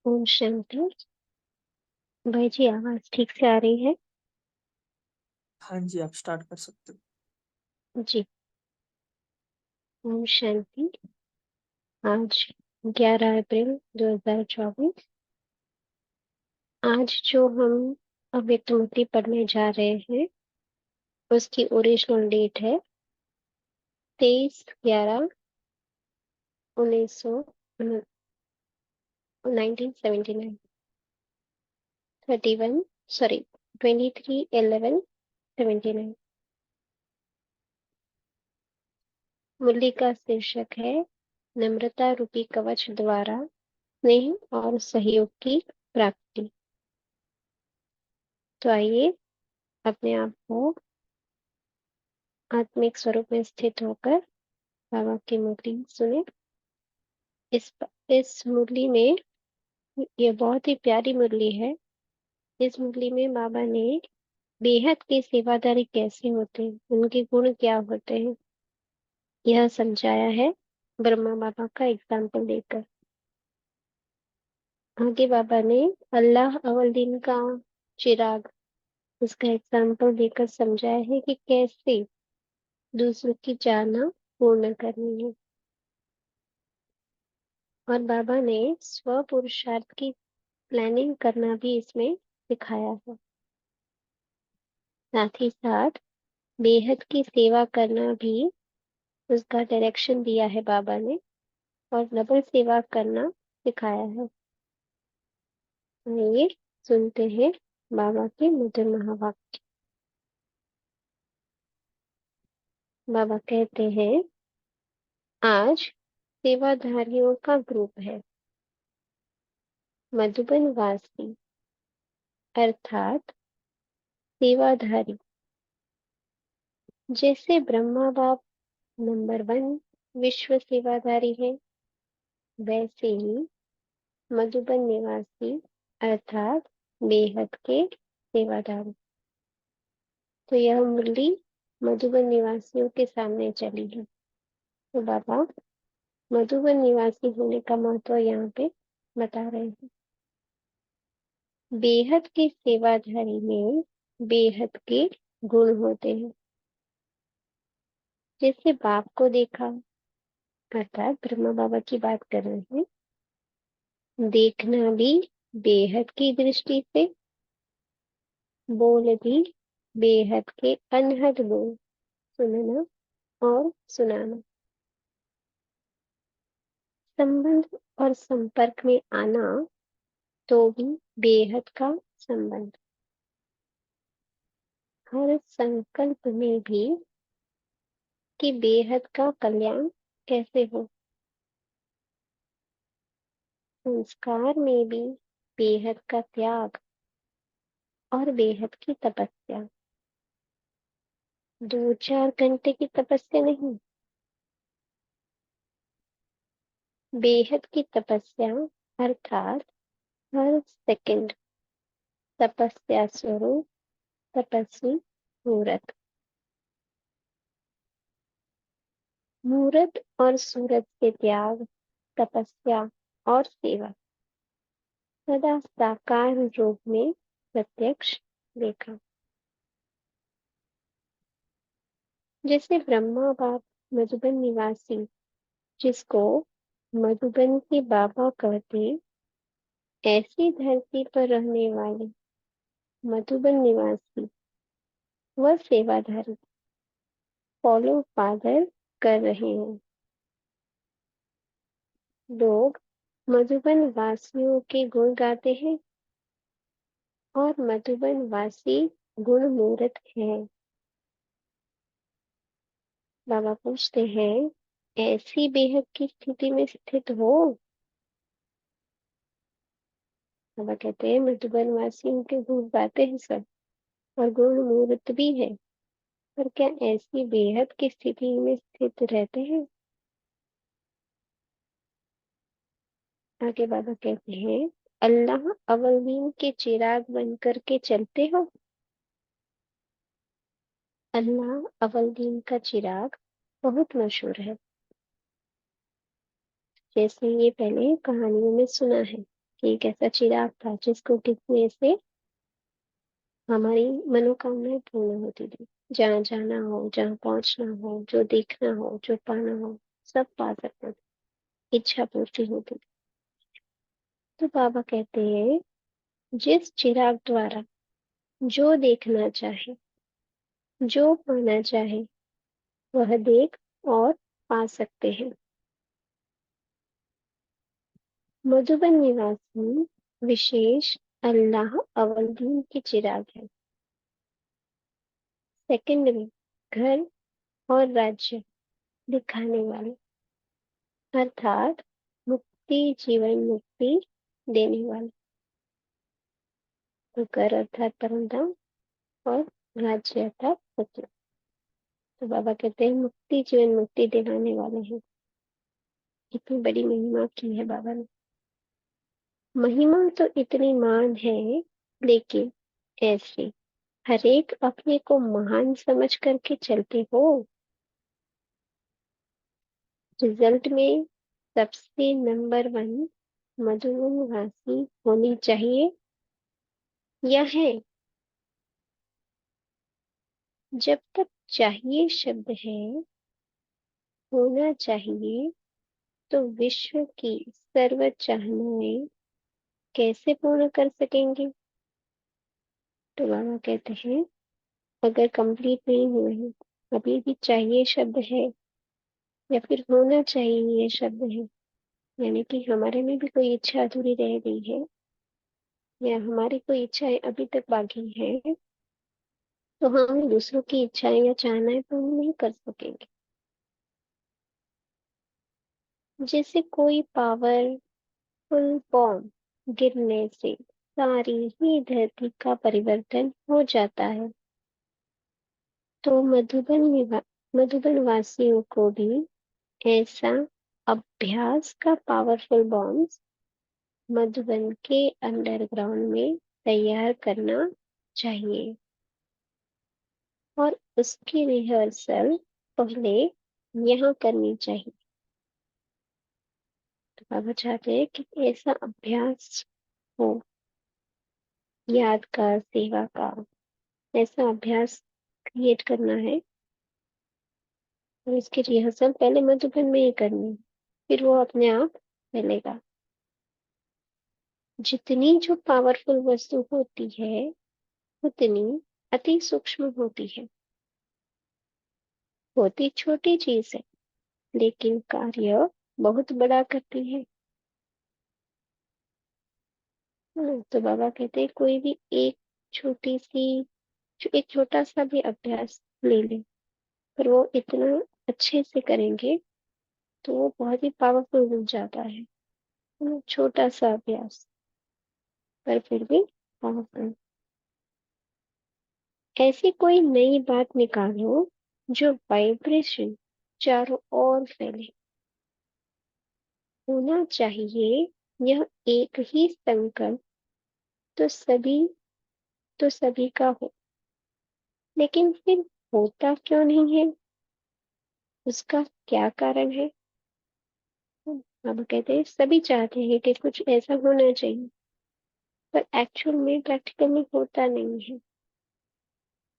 ओम शांति। भाई जी, आवाज ठीक से आ रही है? हाँ जी, आप स्टार्ट कर सकते हो। जी। ओम शांति। आज 11 अप्रैल 2024। आज जो हम अव्यक्त मुक्ति पढ़ने जा रहे हैं उसकी ओरिजिनल डेट है 23/11/1900 1979। 31 सॉरी 23/11/79। मुरली का शीर्षक है नम्रता रूपी कवच द्वारा स्नेह और सहयोग की प्राप्ति। तो आइए अपने आप को आत्मिक स्वरूप में स्थित होकर बाबा की मुरली सुने। इस इस मुरली में, ये बहुत ही प्यारी मुरली है। इस मुरली में बाबा ने बेहद के सेवादारी कैसे होते हैं, उनके गुण क्या होते हैं, यह समझाया है ब्रह्मा बाबा का एग्जाम्पल देकर। आगे बाबा ने अल्लाह अव्वल दिन का चिराग, उसका एग्जाम्पल देकर समझाया है कि कैसे दूसरों की चाहना पूर्ण करनी है। और बाबा ने स्व पुरुषार्थ की प्लानिंग करना भी इसमें सिखाया है। साथ ही साथ बेहद की सेवा करना भी उसका डायरेक्शन दिया है बाबा ने, और डबल सेवा करना सिखाया है। ये सुनते हैं बाबा के मधुर महावाक्य। बाबा कहते हैं, आज सेवाधारियों का ग्रुप है। मधुबन वासी अर्थात सेवाधारी। जैसे ब्रह्मा बाप नंबर 1 विश्व सेवाधारी है, वैसे ही मधुबन निवासी अर्थात बेहद के सेवादार। तो यह मुरली मधुबन निवासियों के सामने चली है। तो बाबा मधुबन निवासी होने का महत्व यहाँ पे बता रहे हैं। बेहद के सेवाधारी में बेहद के गुण होते हैं। जैसे बाप को देखा, अर्थात ब्रह्मा बाबा की बात कर रहे हैं। देखना भी बेहद की दृष्टि से, बोल भी बेहद के अनहद बोल, सुनना और सुनाना। संबंध और संपर्क में आना तो भी बेहद का संबंध। हर संकल्प में भी कि बेहद का कल्याण कैसे हो। संस्कार में भी बेहद का त्याग और बेहद की तपस्या। 2-4 घंटे की तपस्या नहीं, बेहद की तपस्या अर्थात हर सेकंड तपस्या स्वरूप तपस्वी मूर्त। मूर्त और सूरत से त्याग, तपस्या और सेवा सदा साकार रूप में प्रत्यक्ष देखा। जैसे ब्रह्मा बाप मधुबन निवासी, जिसको मधुबन के बाबा कहते, ऐसी धरती पर रहने वाले मधुबन निवासी व सेवाधारी फॉलो फादर कर रहे हैं। लोग मधुबन वासियों के गुण गाते हैं और मधुबन वासी गुण मूर्त हैं। बाबा पूछते हैं, ऐसी बेहद की स्थिति में स्थित हो? बाबा कहते हैं, मधुबन वासियों के गुण गाते हैं सब, और गुण मूर्त भी है, पर क्या ऐसी बेहद की स्थिति में स्थित रहते हैं? आगे बाबा कहते हैं, अल्लाह अवलीन के चिराग बनकर के चलते हो। अल्लाह अवलीन का चिराग बहुत मशहूर है, जैसे ये पहले कहानियों में सुना है। कि एक ऐसा चिराग था जिसको टिकने से हमारी मनोकामनाएं पूर्ण होती थी। जहाँ जाना हो, जहाँ पहुंचना हो, जो देखना हो, जो पाना हो, सब पा सकते थे। इच्छा पूर्ति होती थी। तो बाबा कहते हैं, जिस चिराग द्वारा जो देखना चाहे, जो पाना चाहे, वह देख और पा सकते हैं। मधुबन निवासी विशेष अल्लाह अवलदीन के चिराग है। सेकंड में घर और राज्य दिखाने वाले, अर्थात मुक्ति, जीवन मुक्ति देने वाले। तो घर अर्थात परम धाम और राज्य अर्थात सत्य। तो बाबा कहते हैं मुक्ति, जीवन मुक्ति दिलाने वाले हैं। इतनी बड़ी महिमा की है बाबा ने। महिमा तो इतनी मान है, लेकिन ऐसे हरेक अपने को महान समझ करके चलते हो। रिजल्ट में सबसे नंबर वन मधुबन वासी होनी चाहिए, यह है। जब तक चाहिए शब्द है, होना चाहिए, तो विश्व की सर्व चाहनाएं कैसे पूर्ण कर सकेंगे। तो बाबा कहते हैं, अगर कंप्लीट नहीं हुए हैं, अभी भी चाहिए शब्द है, या फिर होना चाहिए ये शब्द है, यानी कि हमारे में भी कोई इच्छा अधूरी रह गई है, या हमारी कोई इच्छाएं अभी तक बाकी है, तो हम दूसरों की इच्छाएं या चाहनाएं पूर्ण नहीं कर सकेंगे। जैसे कोई पावरफुल बॉम्ब गिरने से सारी ही धरती का परिवर्तन हो जाता है, तो मधुबन वासियों को भी ऐसा अभ्यास का पावरफुल बॉम्ब मधुबन के अंडरग्राउंड में तैयार करना चाहिए, और उसकी रिहर्सल पहले यहाँ करनी चाहिए। तो बाबा चाहते हैं कि ऐसा अभ्यास हो, याद का, सेवा का, ऐसा अभ्यास क्रिएट करना है। और इसकी रिहर्सल पहले मधुबन में ही करनी है, फिर वो अपने आप फैलेगा। जितनी जो पावरफुल वस्तु होती है, उतनी अति सूक्ष्म होती है। होती छोटी चीज है, लेकिन कार्य बहुत बड़ा करती है। तो बाबा कहते हैं, कोई भी एक छोटी सी, एक छोटा सा भी अभ्यास ले ले, पर वो इतना अच्छे से करेंगे तो वो बहुत ही पावरफुल बन जाता है। छोटा सा अभ्यास, पर फिर भी पावरफुल। ऐसी कोई नई बात निकालो जो वाइब्रेशन चारों ओर फैले। होना चाहिए यह एक ही संकल्प, तो सभी तो सभी का हो। लेकिन फिर होता क्यों नहीं है, उसका क्या कारण है। अब कहते हैं सभी चाहते हैं कि कुछ ऐसा होना चाहिए, पर एक्चुअल में प्रैक्टिकल में होता नहीं है।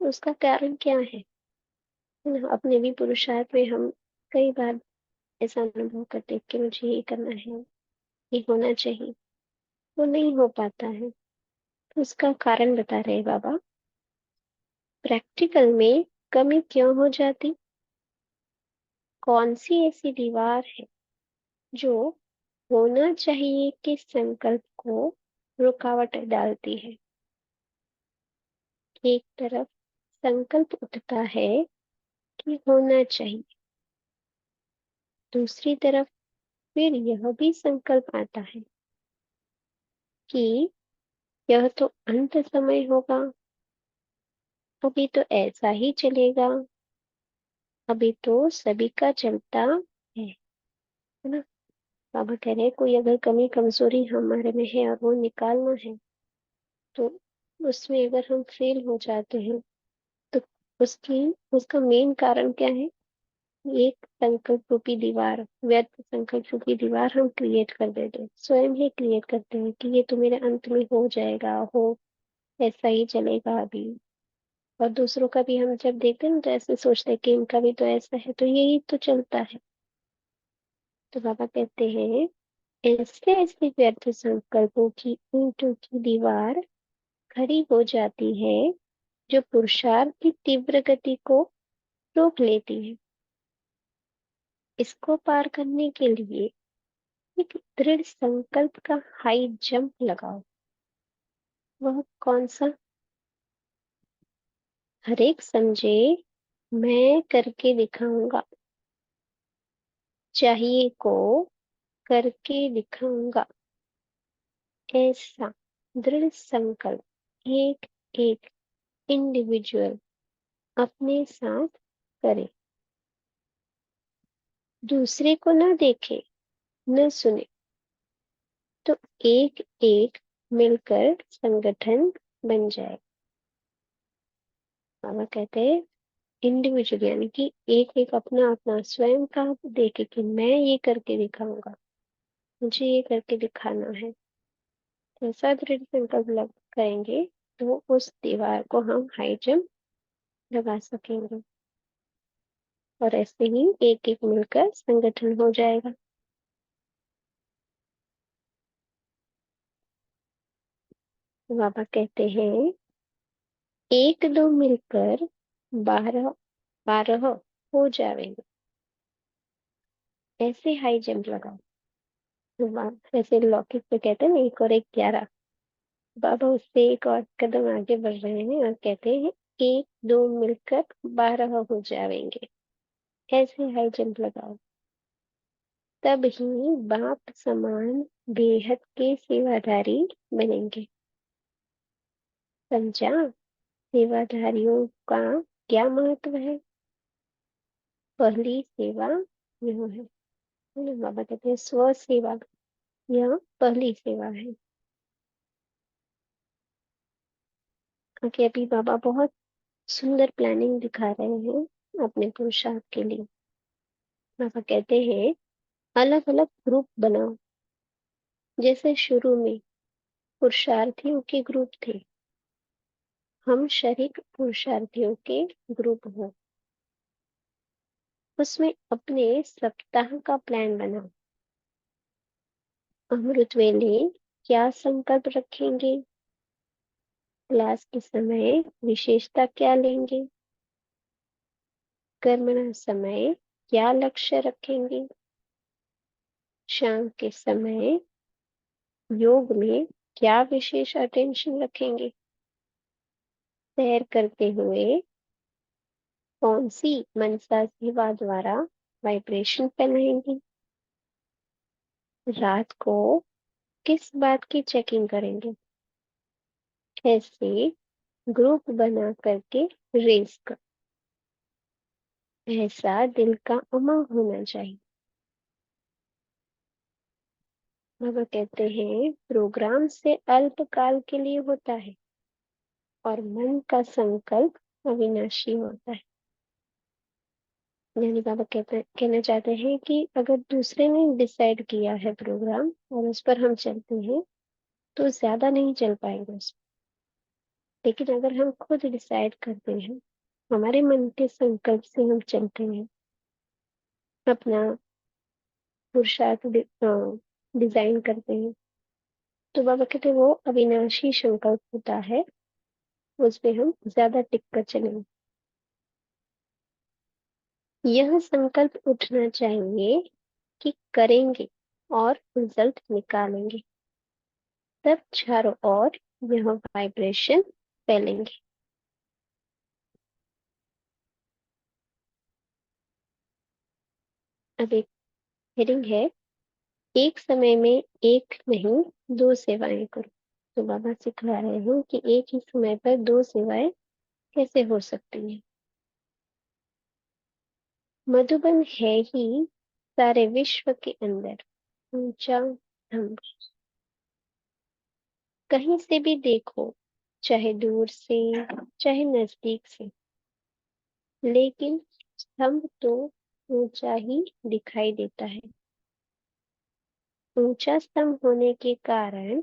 उसका कारण क्या है ना। अपने भी पुरुषार्थ में हम कई बार ऐसा अनुभव करते हैं कि मुझे ये करना है, ये होना चाहिए, वो नहीं हो पाता है। तो उसका कारण बता रहे बाबा, प्रैक्टिकल में कमी क्यों हो जाती। कौन सी ऐसी दीवार है जो होना चाहिए कि संकल्प को रुकावट डालती है। एक तरफ संकल्प उठता है कि होना चाहिए, दूसरी तरफ फिर यह भी संकल्प आता है कि यह तो अंत समय होगा, अभी तो ऐसा ही चलेगा, अभी तो सभी का चलता है ना। बाबा कह रहे हैं, कोई अगर कमी कमजोरी हमारे में है और वो निकालना है, तो उसमें अगर हम फेल हो जाते हैं, तो उसका मेन कारण क्या है। एक संकल्प रूपी दीवार, व्यर्थ संकल्प रूपी दीवार हम क्रिएट कर देते हैं, स्वयं ही क्रिएट करते हैं कि ये तो मेरे अंत में हो जाएगा, हो ऐसा ही चलेगा अभी। और दूसरों का भी हम जब देखते हैं ना, तो ऐसे सोचते हैं कि इनका भी तो ऐसा है, तो यही तो चलता है। तो बाबा कहते हैं, ऐसे ऐसे व्यर्थ संकल्पों की ईंटों की दीवार खड़ी हो जाती है, जो पुरुषार्थ की तीव्र गति को रोक लेती है। इसको पार करने के लिए एक दृढ़ संकल्प का हाई जंप लगाओ। वह कौन सा? हर एक समझे, मैं करके दिखाऊंगा, चाहिए को करके दिखाऊंगा। ऐसा दृढ़ संकल्प एक एक इंडिविजुअल अपने साथ करे। दूसरे को न देखे, न सुने, तो एक एक मिलकर संगठन बन जाए। बाबा कहते हैं, इंडिविजुअल यानी कि एक एक अपना अपना स्वयं का देखे कि मैं ये करके दिखाऊंगा, मुझे ये करके दिखाना है। ऐसा दृढ़ संकल्प लग करेंगे तो उस दीवार को हम हाई जंप लगा सकेंगे, और ऐसे ही एक एक मिलकर संगठन हो जाएगा। बाबा कहते हैं, एक दो मिलकर 12 12 हो जाएंगे। ऐसे हाई जंप लगाओ। जैसे लौकिक पे कहते हैं ना, एक और एक 11। बाबा उससे एक और कदम आगे बढ़ रहे हैं और कहते हैं, एक दो मिलकर 12 हो जाएंगे। ऐसे हाई जंप लगाओ, तब ही बाप समान बेहद के सेवाधारी बनेंगे। समझा? सेवाधारियों का क्या महत्व है? पहली सेवा यह है ना, बाबा कहते हैं स्व सेवा, यह पहली सेवा है। क्योंकि अभी बाबा बहुत सुंदर प्लानिंग दिखा रहे हैं अपने पुरुषार्थ के लिए। बाबा कहते हैं, अलग अलग ग्रुप बनाओ। जैसे शुरू में पुरुषार्थियों के ग्रुप थे, हम शरीक पुरुषार्थियों के ग्रुप हो। उसमें अपने सप्ताह का प्लान बनाओ। अमृत वेले क्या संकल्प रखेंगे? क्लास के समय विशेषता क्या लेंगे? कर्मणा समय क्या लक्ष्य रखेंगे? शाम के समय योग में क्या विशेष अटेंशन रखेंगे? सैर करते हुए कौन सी मनसा सेवा द्वारा वाइब्रेशन फैलाएंगे? रात को किस बात की चेकिंग करेंगे? ऐसे ग्रुप बना करके रेस कर, ऐसा दिल का उमंग होना चाहिए। बाबा कहते हैं, प्रोग्राम से अल्पकाल के लिए होता है और मन का संकल्प अविनाशी होता है। यानी बाबा कहना चाहते हैं कि अगर दूसरे ने डिसाइड किया है प्रोग्राम और उस पर हम चलते हैं, तो ज्यादा नहीं चल पाएंगे उस पर। लेकिन अगर हम खुद डिसाइड करते हैं, हमारे मन के संकल्प से हम चलते हैं, अपना पुरुषार्थ डिजाइन करते हैं, तो बाबा कहते हैं वो अविनाशी संकल्प होता है, उस पे हम ज्यादा टिक कर चलेंगे। यह संकल्प उठना चाहिए कि करेंगे और रिजल्ट निकालेंगे, तब चारों ओर यह वाइब्रेशन फैलेंगे। अब एक हेडिंग है, एक समय में एक नहीं, दो सेवाएं करो। तो बाबा सिखा रहे हैं कि एक ही समय पर दो सेवाएं कैसे हो सकती हैं। मधुबन है ही सारे विश्व के अंदर ऊंचा धम्म। कहीं से भी देखो, चाहे दूर से चाहे नजदीक से, लेकिन स्तंभ तो ऊंचा ही दिखाई देता है। ऊंचा स्तंभ होने के कारण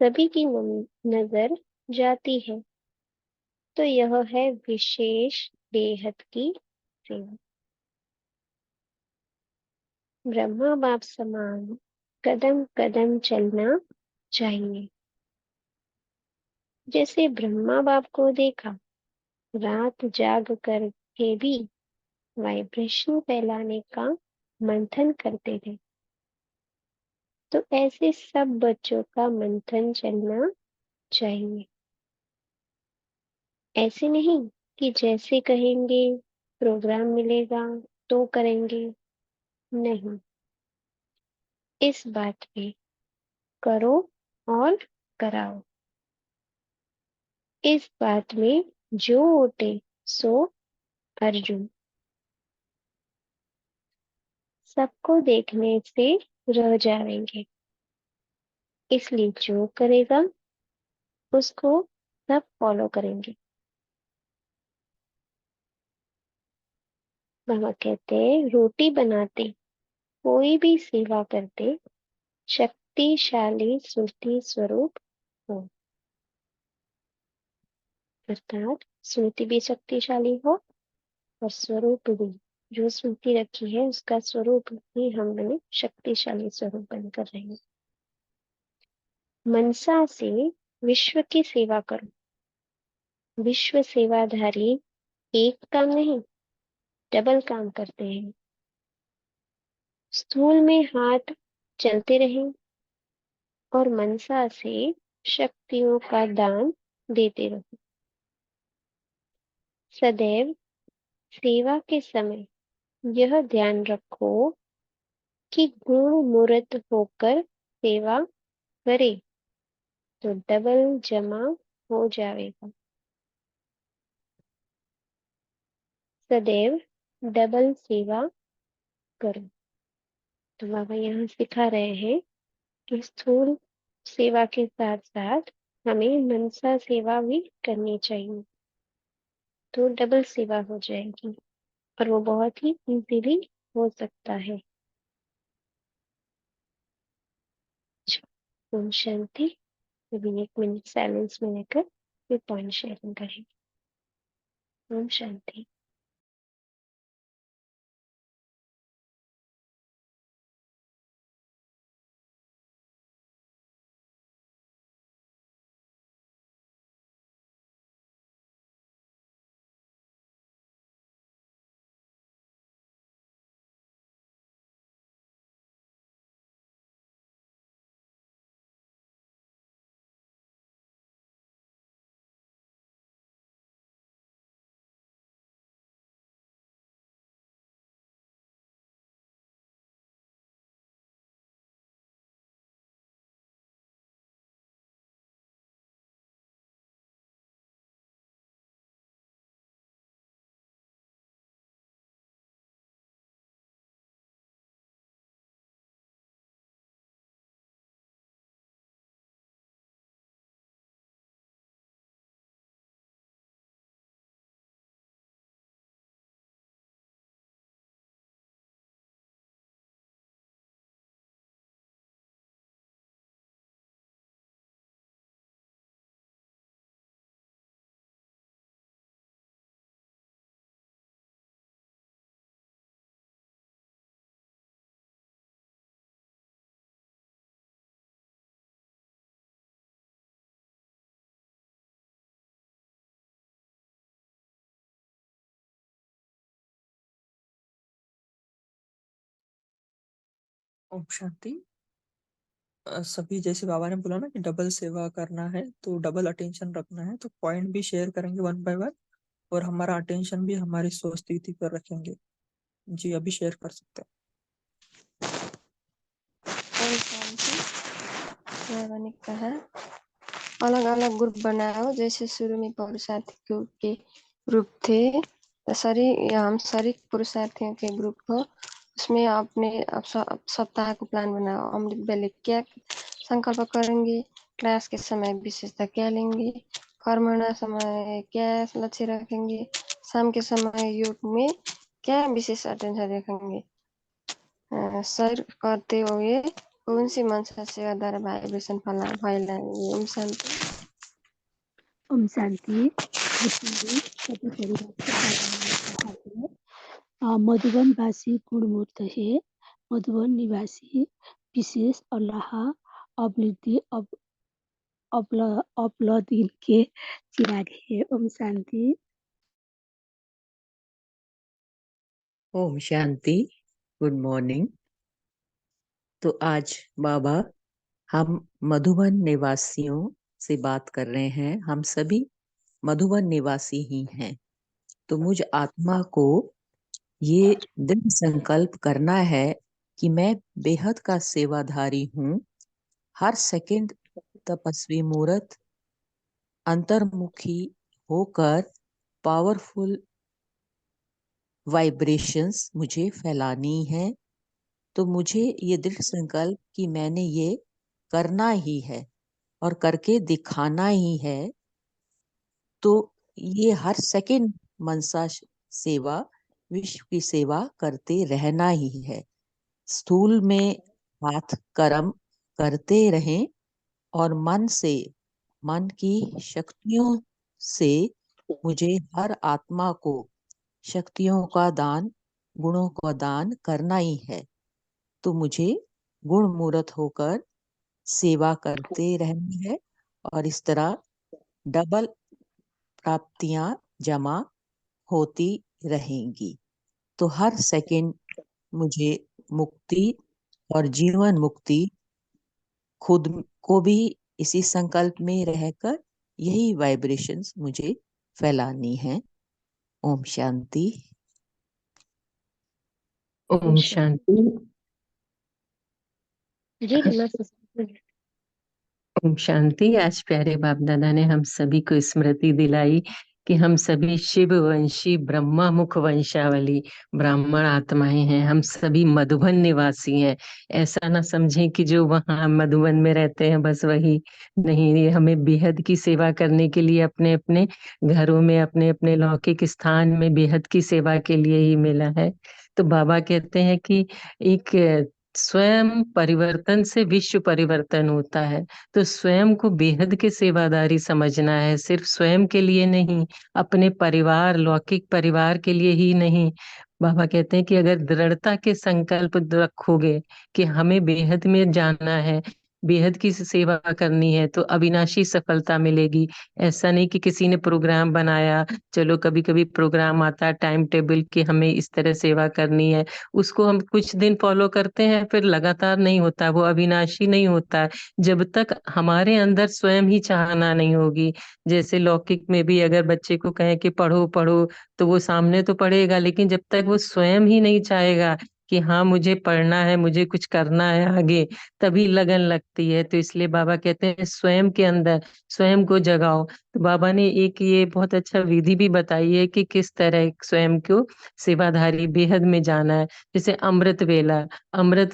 सभी की नजर जाती है, तो यह है विशेष बेहद की सेवा। ब्रह्मा बाप समान कदम कदम चलना चाहिए। जैसे ब्रह्मा बाप को देखा, रात जाग कर के भी वाइब्रेशन फैलाने का मंथन करते थे, तो ऐसे सब बच्चों का मंथन चलना चाहिए। ऐसे नहीं कि जैसे कहेंगे प्रोग्राम मिलेगा तो करेंगे, नहीं। इस बात पे करो और कराओ। इस बात में जो ओटे सो अर्जुन। सबको देखने से रह जाएंगे, इसलिए जो करेगा उसको सब फॉलो करेंगे। बाबा कहते हैं, रोटी बनाते, कोई भी सेवा करते, शक्तिशाली स्मृति स्वरूप हो। अर्थात स्मृति भी शक्तिशाली हो और स्वरूप भी, जो स्मृति रखी है उसका स्वरूप भी हम बने शक्तिशाली स्वरूप बनकर रहेंगे। मनसा से विश्व की सेवा करो। विश्व सेवाधारी एक काम नहीं, डबल काम करते हैं। स्थूल में हाथ चलते रहें और मनसा से शक्तियों का दान देते रहो। सदैव सेवा के समय यह ध्यान रखो कि गुण मूर्त होकर सेवा करे तो डबल जमा हो जाएगा। सदैव डबल सेवा करो। तो बाबा यहाँ सिखा रहे हैं कि स्थूल सेवा के साथ साथ हमें मनसा सेवा भी करनी चाहिए, तो डबल सेवा हो जाएगी और वो बहुत ही इजीली हो सकता है। ओम शांति। अभी 1 मिनट साइलेंस में लेकर फिर पॉइंट शेयरिंग करेंगे। ओम शांति। ओम शांति। सभी जैसे बाबा ने बोला ना कि डबल सेवा करना है तो डबल अटेंशन रखना है, तो पॉइंट भी शेयर करेंगे वन बाय वन और हमारा अटेंशन भी हमारी स्वस्थिति पर रखेंगे। जी अभी शेयर कर सकते हैं। ओम शांति। बाबा ने कहा अलग अलग ग्रुप बनाओ, जैसे शुरू में पुरुषार्थी के ग्रुप थे, हम सारे पुरुषार्थियों के ग्रुप हो, उसमें अपने सप्ताह को प्लान बनाओ। अमृत वेले क्या संकल्प करेंगे, क्लास के समय विशेषता क्या लेंगे, कर्मणा समय क्या लक्ष्य रखेंगे, शाम के समय योग में क्या विशेष अटेंशन रखेंगे? सर करते हुए कौन सी मंशा सेवा द्वारा वाइब्रेशन फैलाएंगे? ओम शांति। ओम शांति। सभी परिवार को मधुबनवासी गुणमूर्त है। मधुबन निवासी विशेष अल्लाह अपलदीन के चिराग है। ओम शांति। ओम शांति। Good morning. तो आज बाबा हम मधुबन निवासियों से बात कर रहे हैं। हम सभी मधुबन निवासी ही हैं। तो मुझ आत्मा को ये दृढ़ संकल्प करना है कि मैं बेहद का सेवाधारी हूँ। हर सेकंड तपस्वी मूर्त अंतर्मुखी होकर पावरफुल वाइब्रेशंस मुझे फैलानी है। तो मुझे ये दृढ़ संकल्प कि मैंने ये करना ही है और करके दिखाना ही है। तो ये हर सेकंड मनसा सेवा, विश्व की सेवा करते रहना ही है। स्थूल में हाथ कर्म करते रहें और मन से, मन की शक्तियों से मुझे हर आत्मा को शक्तियों का दान, गुणों का दान करना ही है। तो मुझे गुण मूर्त होकर सेवा करते रहनी है और इस तरह डबल प्राप्तियां जमा होती रहेंगी। तो हर सेकंड मुझे मुक्ति और जीवन मुक्ति खुद को भी इसी संकल्प में रहकर यही वाइब्रेशंस मुझे फैलानी है। ओम शांति। ओम शांति। जी नमस्ते। ओम शांति। आज प्यारे बाप दादा ने हम सभी को स्मृति दिलाई कि हम सभी शिव वंशी ब्रह्मा मुख वंशावली ब्राह्मण आत्माएं हैं। हम सभी मधुबन निवासी हैं। ऐसा ना समझें कि जो वहाँ मधुबन में रहते हैं बस वही नहीं। ये हमें बेहद की सेवा करने के लिए अपने अपने घरों में, अपने अपने लौकिक स्थान में बेहद की सेवा के लिए ही मिला है। तो बाबा कहते हैं कि एक स्वयं परिवर्तन से विश्व परिवर्तन होता है। तो स्वयं को बेहद के सेवादारी समझना है, सिर्फ स्वयं के लिए नहीं, अपने परिवार, लौकिक परिवार के लिए ही नहीं। बाबा कहते हैं कि अगर दृढ़ता के संकल्प रखोगे कि हमें बेहद में जाना है, बेहद की सेवा करनी है, तो अविनाशी सफलता मिलेगी। ऐसा नहीं कि किसी ने प्रोग्राम बनाया, चलो कभी कभी प्रोग्राम आता है टाइम टेबल कि हमें इस तरह सेवा करनी है, उसको हम कुछ दिन फॉलो करते हैं, फिर लगातार नहीं होता, वो अविनाशी नहीं होता है जब तक हमारे अंदर स्वयं ही चाहना नहीं होगी। जैसे लौकिक में भी अगर बच्चे को कहें कि पढ़ो पढ़ो, तो वो सामने तो पढ़ेगा, लेकिन जब तक वो स्वयं ही नहीं चाहेगा कि हाँ मुझे पढ़ना है, मुझे कुछ करना है आगे, तभी लगन लगती है। तो इसलिए बाबा कहते हैं स्वयं के अंदर स्वयं को जगाओ। तो बाबा ने एक ये बहुत अच्छा विधि भी बताई है कि किस तरह स्वयं को सेवाधारी बेहद में जाना है। जैसे अमृत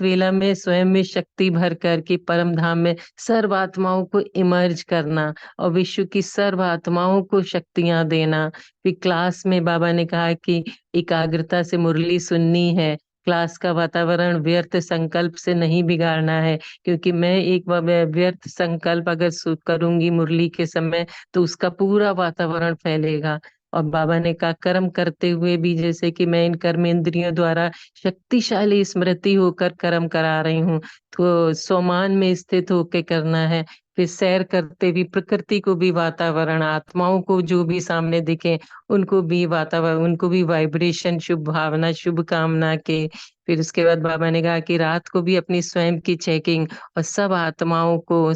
वेला में स्वयं में शक्ति भर कर के परम धाम में सर्व आत्माओं को इमर्ज करना और विश्व की सर्व आत्माओं को शक्तियां देना। फिर क्लास में बाबा ने कहा कि एकाग्रता से मुरली सुननी है, क्लास का वातावरण व्यर्थ संकल्प से नहीं बिगाड़ना है, क्योंकि मैं एक व्यर्थ संकल्प अगर करूंगी मुरली के समय तो उसका पूरा वातावरण फैलेगा। और बाबा ने कहा कर्म करते हुए भी, जैसे कि मैं इन कर्मेंद्रियों द्वारा शक्तिशाली स्मृति होकर कर्म करा रही हूँ, तो सोमान में स्थित होकर करना है। फिर सैर करते भी प्रकृति को भी वातावरण, आत्माओं को जो भी सामने दिखे उनको भी वातावरण, उनको भी वाइब्रेशन, शुभ भावना, शुभ कामना के। फिर उसके बाद बाबा ने कहा कि रात को भी अपनी स्वयं की चेकिंग और सब आत्माओं को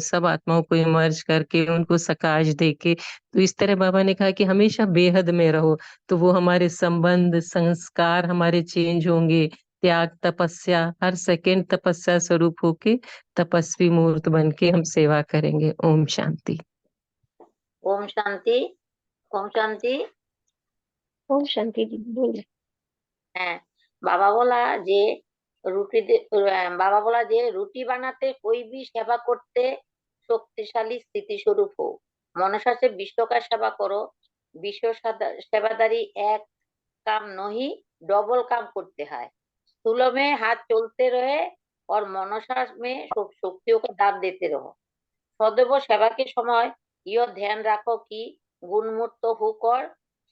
इमर्ज करके उनको सकाश देके। तो इस तरह बाबा ने कहा कि हमेशा बेहद में रहो, तो वो हमारे संबंध संस्कार हमारे चेंज होंगे। त्याग तपस्या, हर सेकंड तपस्या स्वरूप होके तपस्वी मूर्त बन के हम सेवा करेंगे। ओम शांति। ओम शांति। ओम शांति। ओम शांति जी बोलिए। হ্যাঁ, বাবা বলা যে রুটি বানাতে कोई भी सेवा করতে शक्तिशाली स्थिति स्वरूप हो। मनुष्य से विश्व का सेवा करो, विश्व सेवादारी एक काम नहीं डबल काम करते हैं। स्थूल में हाथ चलते रहे और मनसा में शक्तियों को दान देते रहो। सदैव सेवा के समय यह ध्यान रखो कि गुणमुक्त होकर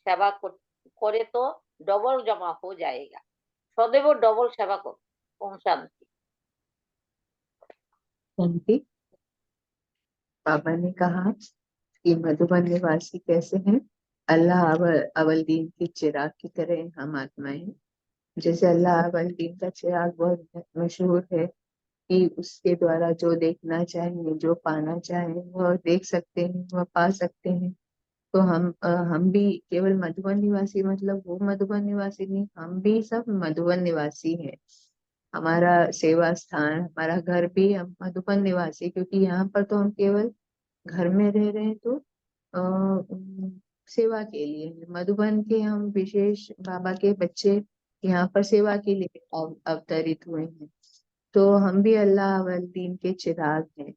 सेवा करे तो डबल जमा हो जाएगा। सदैव डबल सेवा करो। ओम शांति। शांति। बाबा ने कहा कि मधुबन निवासी कैसे हैं? अल्लाह अवलदीन के चिराग की तरह हम आत्माएं हैं। जैसे अल्लाह अवलदीन का चिराग बहुत मशहूर है कि उसके द्वारा जो देखना चाहे, जो पाना चाहे वह देख सकते हैं, वह पा सकते हैं। तो हम भी केवल मधुबन निवासी, मतलब वो मधुबन निवासी नहीं, हम भी सब मधुबन निवासी हैं। हमारा सेवा स्थान, हमारा घर भी हम मधुबन निवासी, क्योंकि यहाँ पर तो हम केवल घर में रह रहे हैं, तो सेवा के लिए है। मधुबन के हम विशेष बाबा के बच्चे यहाँ पर सेवा के लिए अवतरित हुए हैं। तो हम भी अल्लाह अवलदीन के चिराग हैं।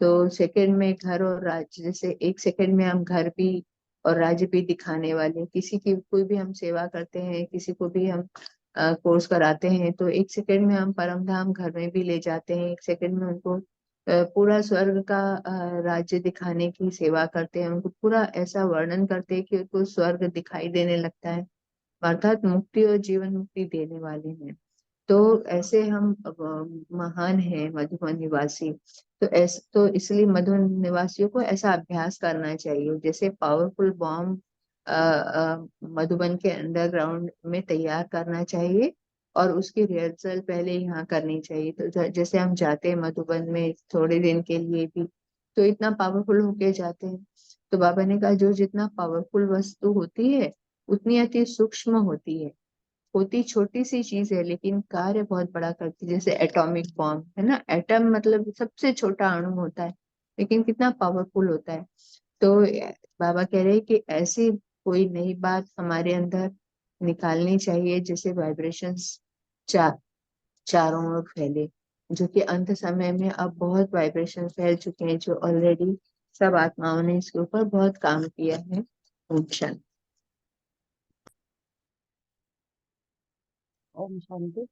तो सेकंड में घर और राज्य, जैसे एक सेकंड में हम घर भी और राज्य भी दिखाने वाले, किसी की कोई भी हम सेवा करते हैं, किसी को भी हम कोर्स कराते हैं, तो एक सेकंड में हम परम धाम घर में भी ले जाते हैं। एक सेकंड में उनको पूरा स्वर्ग का राज्य दिखाने की सेवा करते हैं, उनको पूरा ऐसा वर्णन करते हैं कि उनको स्वर्ग दिखाई देने लगता है, अर्थात मुक्ति और जीवन मुक्ति देने वाले हैं। तो ऐसे हम महान हैं मधुबन निवासी। तो इसलिए मधुबन निवासियों को ऐसा अभ्यास करना चाहिए। जैसे पावरफुल बॉम्ब मधुबन के अंडरग्राउंड में तैयार करना चाहिए और उसकी रिहर्सल पहले यहाँ करनी चाहिए। तो जैसे हम जाते हैं मधुबन में थोड़े दिन के लिए भी, तो इतना पावरफुल होके जाते हैं। तो बाबा ने कहा जो जितना पावरफुल वस्तु होती है उतनी अति सूक्ष्म होती है। होती छोटी सी चीज है लेकिन कार्य बहुत बड़ा करती है। जैसे एटॉमिक बॉम्ब है ना, एटम मतलब सबसे छोटा अणु होता है, लेकिन कितना पावरफुल होता है। तो बाबा कह रहे हैं कि ऐसी कोई नई बात हमारे अंदर निकालनी चाहिए, जैसे वाइब्रेशंस चारों ओर फैले, जो कि अंत समय में अब बहुत वाइब्रेशन फैल चुके हैं, जो ऑलरेडी सब आत्माओं ने इसके ऊपर बहुत काम किया है। ओम शांति। ओम शांति।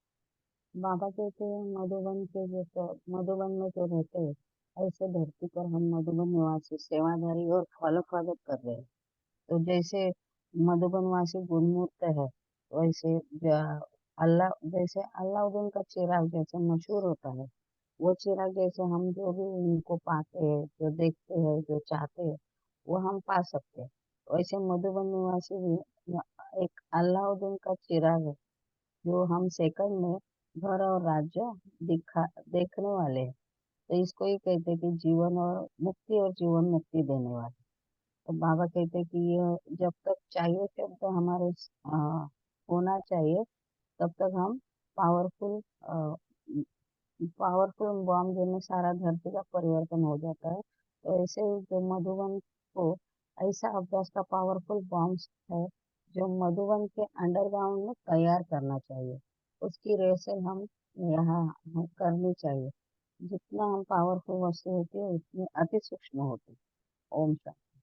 बाबा कहते हैं मधुबन के जैसे मधुबन में जो रहते हैं ऐसे धरती पर हम मधुबन निवासी सेवाधारी और फल स्वागत कर रहे हैं। तो जैसे मधुबन वासी गुणमूर्त है, वैसे अल्लाह जैसे अल्लाउद्दीन का चिराग जैसे मशहूर होता है, वो चिराग जैसे हम जो भी उनको पाते हैं, जो देखते हैं, जो चाहते हैं वो हम पा सकते हैं। वैसे मधुबन निवासी भी एक अल्लाउद्दीन का चिराग है, जो हम सेकंड में घर और राज्य देखने वाले हैं। तो इसको ही कहते हैं कि जीवन और मुक्ति और जीवन मुक्ति देने वाले। तो बाबा कहते हैं कि ये जब तक चाहिए शब्द हमारे होना चाहिए, तब तक हम पावरफुल पावरफुल बॉम्ब में सारा धरती का परिवर्तन हो जाता है। तो ऐसे ही जो मधुबन को ऐसा अभ्यास का पावरफुल बॉम्ब है जो मधुबन के अंडरग्राउंड में तैयार करना चाहिए। उसकी रेसल हम यहाँ करनी चाहिए। जितना हम पावरफुल वस्तु होती है उतनी अति सूक्ष्म होती है। ओम शांति।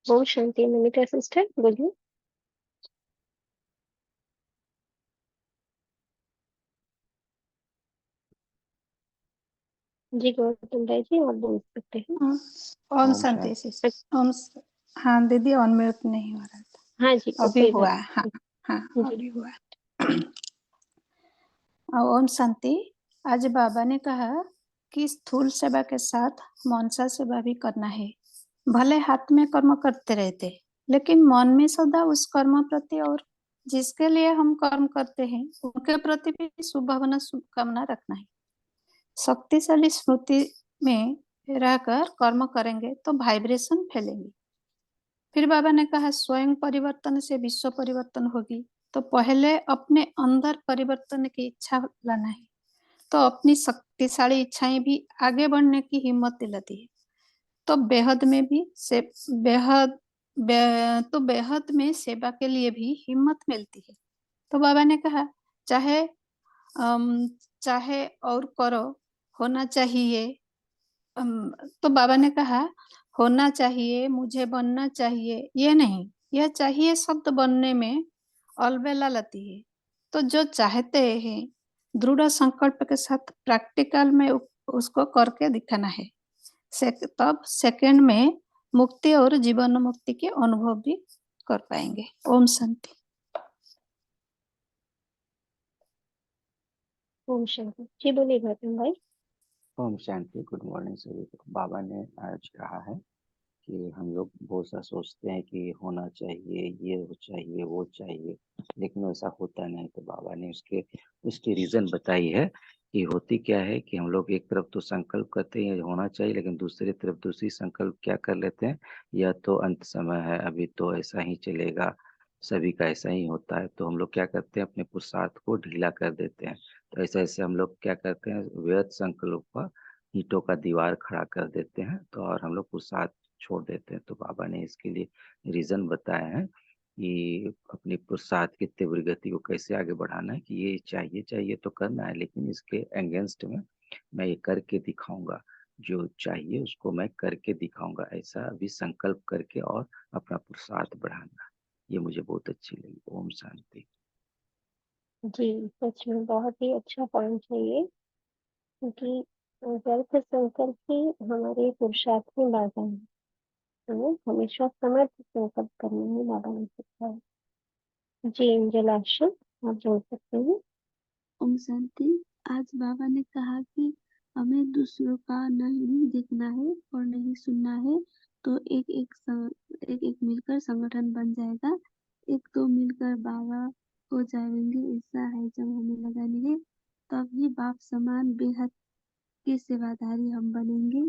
ओम शांति। नमिता सिस्टर बोलिए। जी गौतम भाई जी आप बोल सकते हैं। ओम शांति से हाँ दीदी, अनम्यूट नहीं हो रहा था। हाँ जी अभी कोई हुआ। बात हाँ हाँ जी। अभी हुआ। ओम शांति। आज बाबा ने कहा कि स्थूल सेवा के साथ मनसा सेवा भी करना है। भले हाथ में कर्म करते रहते, लेकिन मन में सदा उस कर्म प्रति और जिसके लिए हम कर्म करते हैं उनके प्रति भी शुभ भावना शुभकामना रखना है। शक्तिशाली स्मृति में रहकर कर्म करेंगे तो वाइब्रेशन फैलेंगे। फिर बाबा ने कहा स्वयं परिवर्तन से विश्व परिवर्तन होगी, तो पहले अपने अंदर परिवर्तन की इच्छा लाना है, तो अपनी शक्तिशाली इच्छाएं भी आगे बढ़ने की हिम्मत दिलाती है। तो बेहद में सेवा के लिए भी हिम्मत मिलती है। तो बाबा ने कहा चाहे और करो, होना चाहिए। तो बाबा ने कहा होना चाहिए, मुझे बनना चाहिए, ये नहीं, यह चाहिए शब्द बनने में अलबेला लगती है। तो जो चाहते हैं दृढ़ संकल्प के साथ प्रैक्टिकल में उसको करके दिखाना है। तब सेकंड में मुक्ति और जीवन मुक्ति के अनुभव भी कर पाएंगे। ओम शांति। ओम शांति। जी बोलिए गौतम भाई। ओम शांति। गुड मॉर्निंग सभी को। बाबा ने आज कहा है कि हम लोग बहुत सा सोचते हैं कि होना चाहिए, ये हो चाहिए, वो चाहिए, लेकिन वैसा होता नहीं। तो बाबा ने उसकी रीजन बताई है कि होती क्या है कि हम लोग एक तरफ तो संकल्प करते हैं होना चाहिए, लेकिन दूसरी तरफ दूसरी संकल्प क्या कर लेते हैं, या तो अंत समय है, अभी तो ऐसा ही चलेगा, सभी का ऐसा ही होता है। तो हम लोग क्या करते हैं, अपने पुरुषार्थ को ढीला कर देते हैं। तो ऐसे ऐसे हम लोग क्या करते हैं, व्यर्थ संकल्प पर ईंटों का दीवार खड़ा कर देते हैं, तो और हम लोग पुरुषार्थ छोड़ देते हैं। तो बाबा ने इसके लिए रीजन बताया है कि अपनी पुरुषार्थ की तीव्र गति को कैसे आगे बढ़ाना है, कि ये चाहिए तो करना है, लेकिन इसके अगेंस्ट में मैं ये करके दिखाऊंगा, जो चाहिए उसको मैं करके दिखाऊंगा, ऐसा अभी संकल्प करके और अपना पुरुषार्थ बढ़ाना। ये मुझे बहुत अच्छी लगी। ओम शांति। जी सच में बहुत ही अच्छा पॉइंट है ये, क्योंकि व्यर्थ संकल्प ही हमारे पुरुषार्थ में बाधा है। हमें हमेशा समर्थ संकल्प करना है, बाबा ने सिखाया। जी एंजल आशा, आप बोल सकते हैं। ओम शांति। आज बाबा ने कहा कि हमें दूसरों का नहीं देखना है और नहीं सुनना है, तो एक एक मिलकर संगठन बन जाएगा। एक तो मिलकर बाबा हो जाएंगे, ऐसा है जब हमें लगाएंगे, तब ही बाप समान बेहद के सेवाधारी हम बनेंगे।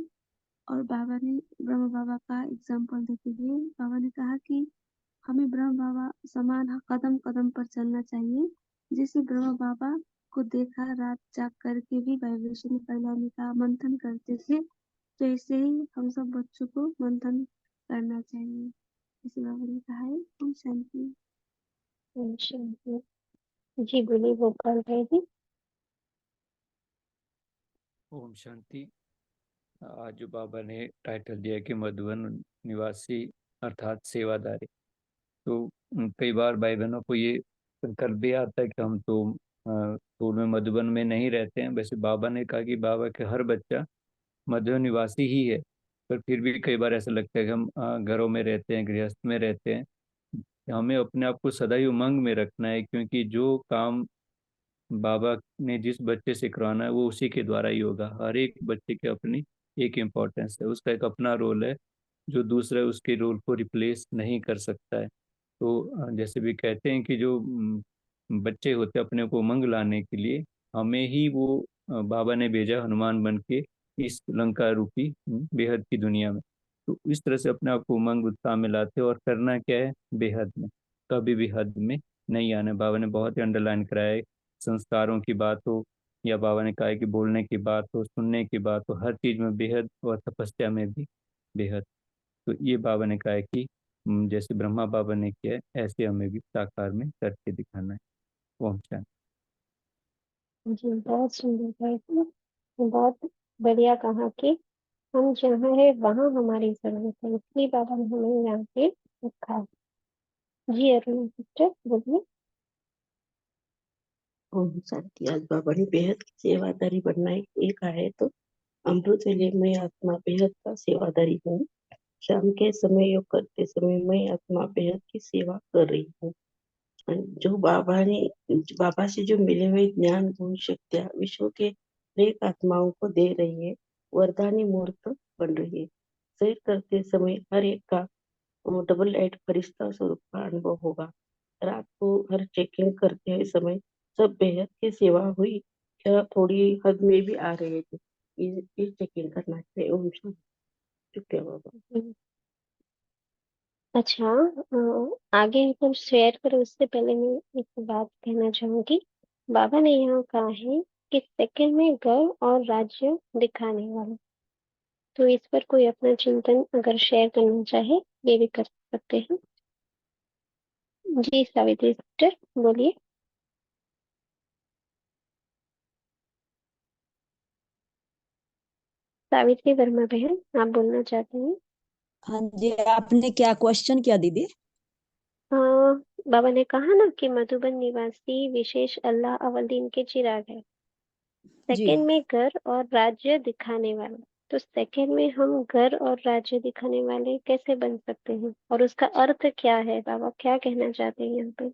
और बाबा ने ब्रह्म बाबा का एग्जाम्पल देते हुए बाबा ने कहा कि हमें ब्रह्म बाबा समान कदम कदम पर चलना चाहिए। जैसे ब्रह्म बाबा को देखा रात जाग करके भी वाइब्रेशन फैलाने का मंथन करते थे, तो ऐसे ही हम सब बच्चों को मंथन करना चाहिए, इसे बाबा ने कहा है। ओम शांति। ओम शांति। जी बोलिए गोपाल भाई जी। ओम शांति। आज जो बाबा ने टाइटल दिया कि मधुबन निवासी अर्थात सेवादारी, तो कई बार भाई बहनों को ये संकल्प भी आता है कि हम तो में मधुबन में नहीं रहते हैं। वैसे बाबा ने कहा कि बाबा के हर बच्चा मधुबन निवासी ही है, पर फिर भी कई बार ऐसा लगता है कि हम घरों में रहते हैं, गृहस्थ में रहते हैं। हमें अपने आप को सदा ही उमंग में रखना है, क्योंकि जो काम बाबा ने जिस बच्चे से करवाना है वो उसी के द्वारा ही होगा। हर एक बच्चे की अपनी एक इम्पोर्टेंस है, उसका एक अपना रोल है, जो दूसरा उसके रोल को रिप्लेस नहीं कर सकता है। तो जैसे भी कहते हैं कि जो बच्चे होते हैं अपने को उमंग लाने के लिए, हमें ही वो बाबा ने भेजा हनुमान बन के इस लंका रूपी बेहद की दुनिया में। तो इस तरह से अपने आप को उमंग उत्साह में लाते और करना क्या है, बेहद में, कभी भी हद में नहीं आना। बाबा ने बहुत ही अंडरलाइन कराया है, संस्कारों की बात हो या बाबा ने कहा है कि बोलने की बात हो, सुनने की बात हो, हर चीज में बेहद और तपस्या में भी बेहद। तो ये बाबा ने कहा है कि जैसे ब्रह्मा बाबा ने किया है ऐसे हमें भी साकार में करके दिखाना है। ओम शांति। जी बहुत सुंदर भाई जी, बहुत बढ़िया कहा कि हम जहाँ है वहाँ हमारी जरूरत है, इसलिए बाबा ने हमें यहाँ पे रखा है। जी अरुण सिस्टर बोलिए। ओम शांति। आज बाबा ने बेहद की सेवादारी बनना है ये कहा है, तो अमृत वेले मैं आत्मा बेहद का सेवादारी हूँ। शाम के समय योग करते समय मैं आत्मा बेहद की सेवा कर रही हूँ। जो बाबा से जो मिले हुए ज्ञान गुण शक्तियाँ विश्व के अनेक आत्माओं को दे रही है, वरदानी मूर्त बन रही है। सैर करते समय हर एक का डबल लाइट फरिश्ता स्वरूप का अनुभव होगा। रात को हर चेकिंग करते हुए समय सब बेहद की सेवा हुई या थोड़ी हद में भी आ रहे थे, ये चेकिंग करना चाहिए। ओम शांति। शुक्रिया बाबा। अच्छा, आगे हम शेयर करें उससे पहले मैं एक बात कहना चाहूंगी। बाबा ने यहाँ कहा है कि सेकंड में गर्व और राज्य दिखाने वाला, तो इस पर कोई अपना चिंतन अगर शेयर करना चाहे ये भी कर सकते हैं। जी सावित्री सिस्टर बोलिए। सावित्री वर्मा बहन आप बोलना चाहते हैं। हाँ जी, आपने क्या क्वेश्चन किया दीदी? बाबा ने कहा ना कि मधुबन निवासी विशेष अल्लाह अव्वल दिन के चिराग है। जी सेकंड में घर और राज्य दिखाने वाला। तो सेकंड में हम घर और राज्य दिखाने वाले कैसे बन सकते हैं, और उसका अर्थ क्या है? बाबा क्या कहना चाहते हैं यहाँ पे?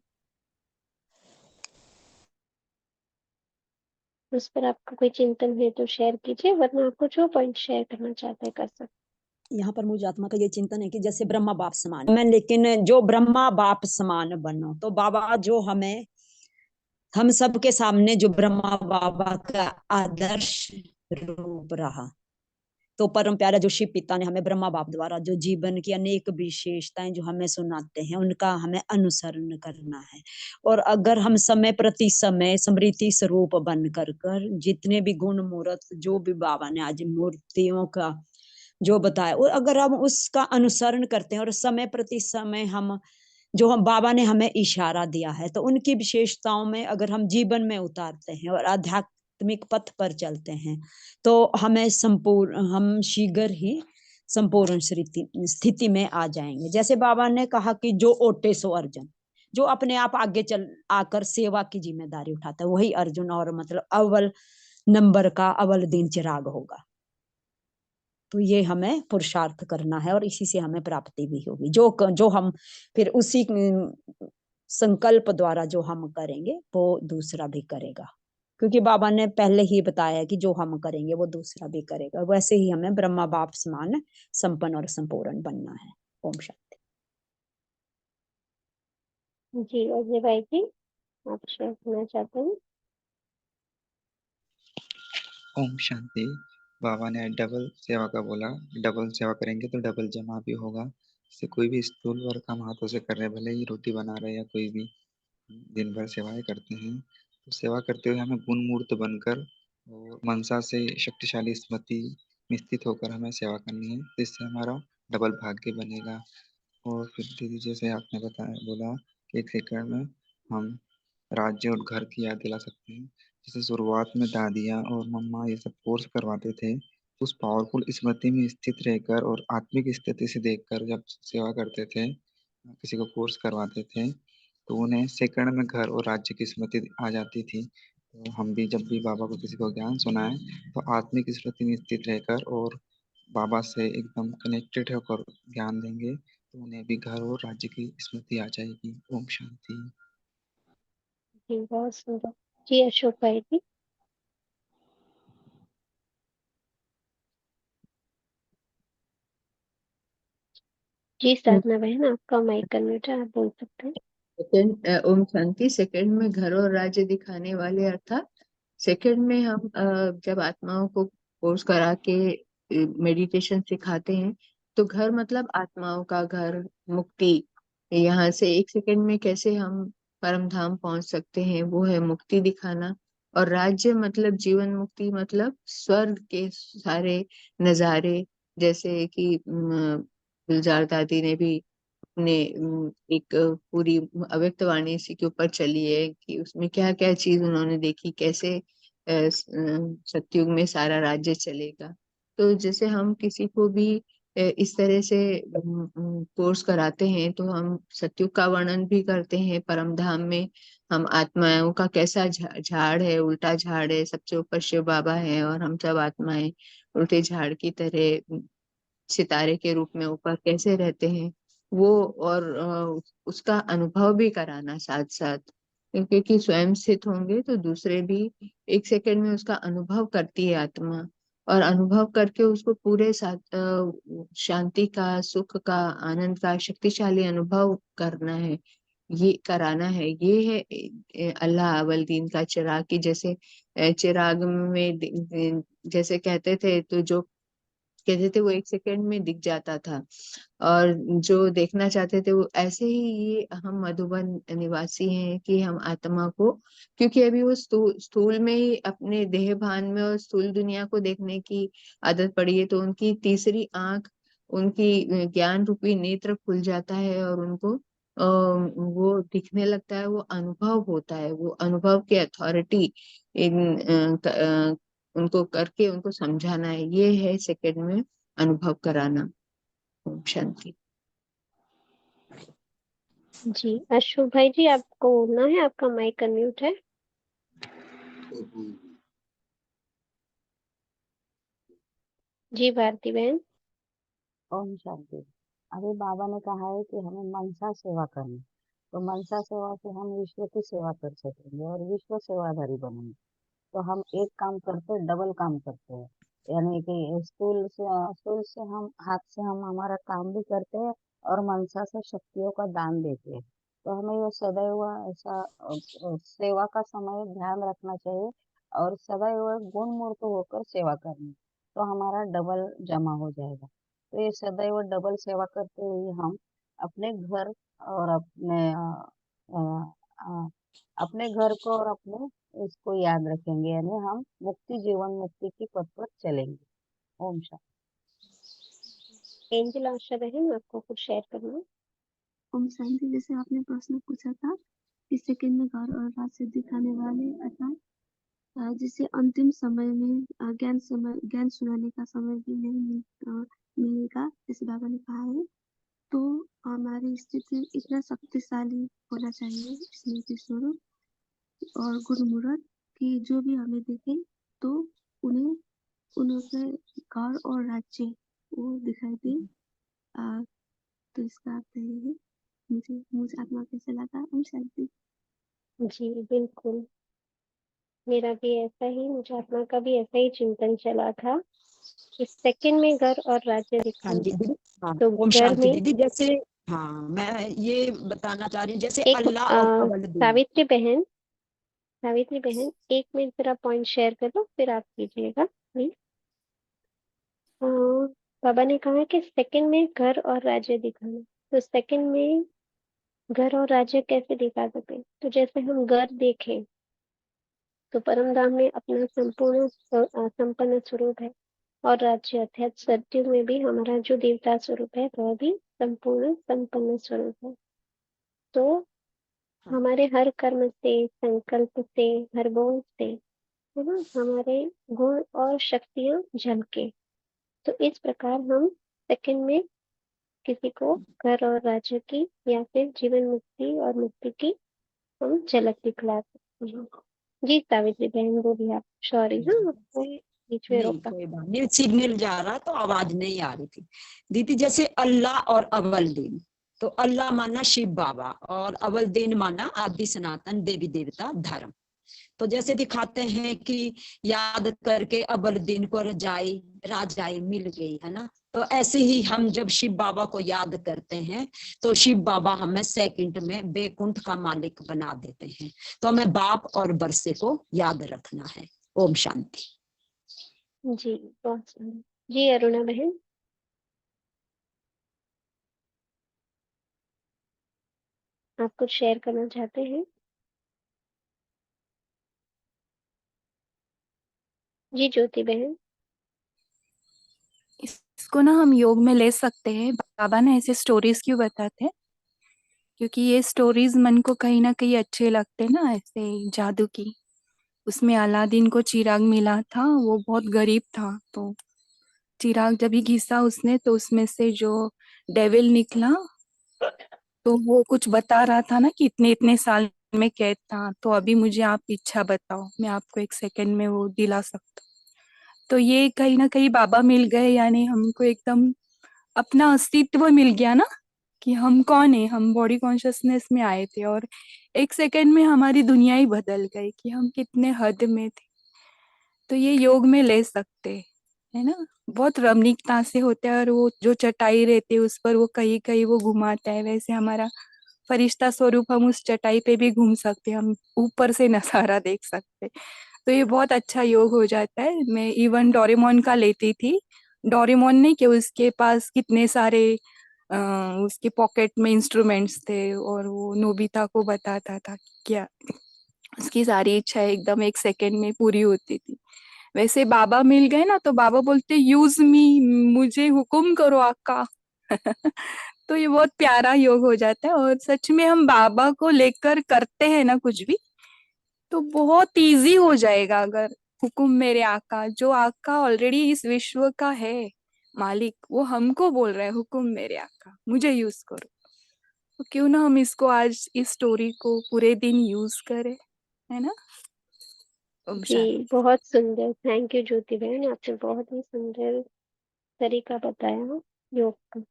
उस पर आपका कोई चिंतन है तो शेयर कीजिए, वरना आपको जो पॉइंट शेयर करना चाहते हैं कर सकते। यहाँ पर मुझे आत्मा का ये चिंतन है कि जैसे ब्रह्मा बाप समान मैं, लेकिन जो ब्रह्मा बाप समान बनो, तो बाबा जो हमें हम सबके सामने जो ब्रह्मा बाबा का आदर्श रूप रहा, तो परम प्यारा जो शिव पिता ने हमें ब्रह्मा बाप द्वारा जो जीवन की अनेक विशेषताएं जो हमें सुनाते हैं, उनका हमें अनुसरण करना है। और अगर हम समय प्रति समय स्मृति स्वरूप बन कर जितने भी गुण मूर्त जो भी बाबा ने आज मूर्तियों का जो बताया, और अगर हम उसका अनुसरण करते हैं और समय प्रति समय हम जो हम बाबा ने हमें इशारा दिया है, तो उनकी विशेषताओं में अगर हम जीवन में उतारते हैं और आध्यात्मिक पथ पर चलते हैं, तो हमें हम शीघ्र ही संपूर्ण स्थिति में आ जाएंगे। जैसे बाबा ने कहा कि जो ओटे सो अर्जुन, जो अपने आप आगे चल आकर सेवा की जिम्मेदारी उठाता है, वही अर्जुन और मतलब अव्वल नंबर का अव्वल दिन चिराग होगा। तो ये हमें पुरुषार्थ करना है और इसी से हमें प्राप्ति भी होगी। जो हम फिर उसी संकल्प द्वारा जो हम करेंगे वो दूसरा भी करेगा, क्योंकि बाबा ने पहले ही बताया कि जो हम करेंगे वो दूसरा भी करेगा। वैसे ही हमें ब्रह्मा बाप समान संपन्न और संपूर्ण बनना है। ओम शांति। जी अजय भाई जी, आप शेयर करना चाहते हैं? ओम शांति। बाबा ने डबल सेवा का बोला, डबल सेवा करेंगे तो डबल जमा भी होगा। जैसे कोई भी स्थूल वर्क हम हाथों से कर रहे हैं, भले ही रोटी बना रहे हैं या कोई भी दिन भर सेवाएं करते हैं, तो सेवा करते हुए हमें गुण मूर्त बनकर और मनसा से शक्तिशाली स्मृति में स्थित होकर हमें सेवा करनी है, जिससे हमारा डबल भाग्य बनेगा। और फिर दीदी जैसे आपने बताया बोला कि एक सेकंड में हम राज्य और घर की याद दिला सकते हैं। जैसे शुरुआत में दादियाँ और मम्मा ये सब कोर्स करवाते थे, उस पावरफुल स्मृति में स्थित रहकर और आत्मिक स्थिति से देखकर जब सेवा करते थे, किसी को कोर्स करवाते थे, तो उन्हें सेकंड में घर और राज्य की स्मृति आ जाती थी। तो हम भी जब भी बाबा को किसी को ज्ञान सुनाएं, तो आत्मिक स्मृति में स्थित रहकर और बाबा से एकदम कनेक्टेड होकर ज्ञान देंगे, तो उन्हें भी घर और राज्य की स्मृति आ जाएगी। ओम शांति। जी बहुत सुंदर। जी अशोक भाई जी। जी साधना बहन, आपका माइक अनम्यूट है, आप बोल सकते हैं। सेकंड ओम शांति। सेकंड में घर और राज्य दिखाने वाले, अर्थात सेकंड में हम जब आत्माओं को कोर्स करा के मेडिटेशन सिखाते हैं, तो घर मतलब आत्माओं का घर, मुक्ति। यहाँ से एक सेकंड में कैसे हम परम धाम पहुंच सकते हैं, वो है मुक्ति दिखाना। और राज्य मतलब जीवन मुक्ति, मतलब स्वर्ग के सारे नजारे, जैसे कि गुलजार दादी ने भी ने एक पूरी अव्यक्त वाणी सी के ऊपर चली है कि उसमें क्या क्या चीज उन्होंने देखी, कैसे सतयुग में सारा राज्य चलेगा। तो जैसे हम किसी को भी इस तरह से कोर्स कराते हैं, तो हम सतयुग का वर्णन भी करते हैं। परम धाम में हम आत्माओं का कैसा झाड़ है, उल्टा झाड़ है, सबसे ऊपर शिव बाबा है और हम सब आत्माएं उल्टे झाड़ की तरह सितारे के रूप में ऊपर कैसे रहते हैं, वो और उसका अनुभव भी कराना साथ साथ, क्योंकि स्वयं स्थित होंगे तो दूसरे भी एक सेकंड में उसका अनुभव करती है आत्मा, और अनुभव करके उसको पूरे साथ शांति का, सुख का, आनंद का शक्तिशाली अनुभव करना है, ये कराना है। ये है अल्लाह अव्वल दीन का चिराग की। जैसे चिराग में जैसे कहते थे, तो जो कहते थे वो एक सेकंड में दिख जाता था, और जो देखना चाहते थे वो ऐसे ही। ये हम मधुबन निवासी हैं कि हम आत्मा को, क्योंकि अभी वो स्थूल में ही अपने देह भान में और स्थूल दुनिया को देखने की आदत पड़ी है, तो उनकी तीसरी आंख, उनकी ज्ञान रूपी नेत्र खुल जाता है और उनको वो दिखने लगता है, वो अनुभव होता है, वो अनुभव की अथॉरिटी उनको करके उनको समझाना है। ये है सेकंड में अनुभव कराना। ओम शांति। जी अशोक भाई जी, आपको बोलना है, आपका माइक अनम्यूट है। जी भारती बहन। ओम शांति। अभी बाबा ने कहा है कि हमें मनसा सेवा करनी, तो मनसा सेवा से हम विश्व की सेवा कर सकेंगे और विश्व सेवाधारी बनेंगे। तो हम एक काम करते डबल काम करते हैं, यानी कि स्थूल से हम हाथ से हम हमारा काम भी करते हैं और मनसा से शक्तियों का दान देते हैं। तो हमें ये सदैव ऐसा सेवा का समय ध्यान रखना चाहिए और सदैव गुणमूर्त होकर सेवा करनी, तो हमारा डबल जमा हो जाएगा। तो ये सदैव डबल सेवा करते हुए हम अपने घर और अ, अपने घर को और अपने इसको याद रखेंगे, यानी हम मुक्ति की पथ पर चलेंगे। ओम शांति। एंजल आशा बहन, आपको कुछ शेयर करना है? ओम शांति। जैसे आपने प्रश्न पूछा था कि सेकंड में घर और राज्य दिखाने वाले अर्थात जिसे अंतिम समय में ज्ञान सुनाने का समय भी नहीं मिलेगा, जैसे बाबा ने कहा है, तो हमारी स्थिति इतना शक्तिशाली होना चाहिए स्मृति स्वरूप और गुणमूर्त कि जो भी हमें देखे तो उन्हें उनके घर और राज्य वो दिखाई दे। तो इसका अर्थ ये है। मुझे आत्मा कैसे लगा? ओम शांति। जी बिल्कुल, मेरा भी ऐसा ही, मुझे आत्मा का भी ऐसा ही चिंतन चला था कि सेकंड में घर और राज्य हाँ दिखाना। जी दीदी। हाँ तो ओम घर शांति में दीदी। जैसे हाँ मैं ये बताना चाह रही हूँ, जैसे एक अल्लाह और अवल दिन। सावित्री बहन 1 मिनट जरा पॉइंट शेयर कर लो, फिर आप कीजिएगा प्लीज। बाबा ने कहा कि सेकंड में घर और राज्य दिखाना, तो सेकंड में घर और राज्य कैसे दिखा सके? तो जैसे हम घर देखें तो परम धाम में अपना संपन्न स्वरूप है, और राज्य अर्थात सत्युग में भी हमारा जो देवता स्वरूप है वह भी संपूर्ण संपन्न स्वरूप है। तो हमारे हर कर्म से, संकल्प से, हर बोल से, है ना, हमारे गुण और शक्तियां झलके। तो इस प्रकार हम सेकंड में किसी को घर और राज्य की या फिर जीवन मुक्ति और मुक्ति की हम झलक दिखला सकते हैं। जी सावित्री बहन बोलिए आप। सॉरी, हाँ आपको बीच में नहीं रोका। कोई बात नहीं, सिग्नल जा रहा तो आवाज नहीं आ रही थी दीदी। जैसे अल्लाह और अव्वल दिन, तो अल्लाह माना शिव बाबा और अव्वल दिन माना आदि सनातन देवी देवता धर्म। तो जैसे दिखाते हैं कि याद करके अव्वल दिन को रजाई राजाई मिल गई, है ना। तो ऐसे ही हम जब शिव बाबा को याद करते हैं तो शिव बाबा हमें सेकंड में बैकुंठ का मालिक बना देते हैं। तो हमें बाप और बरसे को याद रखना है। ओम शांति। जी बहुत सुंदर। जी अरुणा बहन। आप कुछ शेयर करना चाहते हैं? जी ज्योति बहन। इसको ना हम योग में ले सकते हैं। बाबा ने ऐसे स्टोरीज क्यों बताते हैं? क्योंकि ये स्टोरीज मन को कहीं ना कहीं अच्छे लगते हैं ना, ऐसे जादू की। उसमें अलादीन को चिराग मिला था, वो बहुत गरीब था, तो चिराग जब ही घिसा उसने तो उसमें से जो डेविल निकला, तो वो कुछ बता रहा था ना कि इतने इतने साल में कैद था, तो अभी मुझे आप इच्छा बताओ, मैं आपको एक सेकंड में वो दिला सकता हूँ। तो ये कहीं ना कहीं बाबा मिल गए, यानी हमको एकदम अपना अस्तित्व मिल गया ना, कि हम कौन है। हम बॉडी कॉन्शियसनेस में आए थे और एक सेकंड में हमारी दुनिया ही बदल गई कि हम कितने हद में थे। तो ये योग में ले सकते हैं, है ना। बहुत रमणीकता से होता है, और वो जो चटाई रहती है उस पर वो कहीं कहीं वो घुमाता है, वैसे हमारा फरिश्ता स्वरूप हम उस चटाई पे भी घूम सकते हैं, हम ऊपर से नजारा देख सकते हैं। तो ये बहुत अच्छा योग हो जाता है। मैं इवन डोरेमोन का लेती थी। डोरेमोन नहीं कि उसके पास कितने सारे अ, उसके पॉकेट में इंस्ट्रूमेंट्स थे, और वो नोबिता को बताता था कि क्या उसकी सारी इच्छाएं एकदम एक सेकंड में पूरी होती थी। वैसे बाबा मिल गए ना, तो बाबा बोलते यूज मी, मुझे हुक्म करो आका। तो ये बहुत प्यारा योग हो जाता है, और सच में हम बाबा को लेकर करते हैं ना कुछ भी, तो बहुत इजी हो जाएगा। अगर हुक्म मेरे आका, जो आका ऑलरेडी इस विश्व का है मालिक, वो हमको बोल रहा है हुक्म मेरे आका, मुझे यूज करो। तो क्यों ना हम इसको आज इस स्टोरी को पूरे दिन यूज करें, है ना? ओम शांति। जी, बहुत सुंदर। थैंक यू ज्योति बहन, आपने बहुत ही सुंदर तरीका बताया योग का।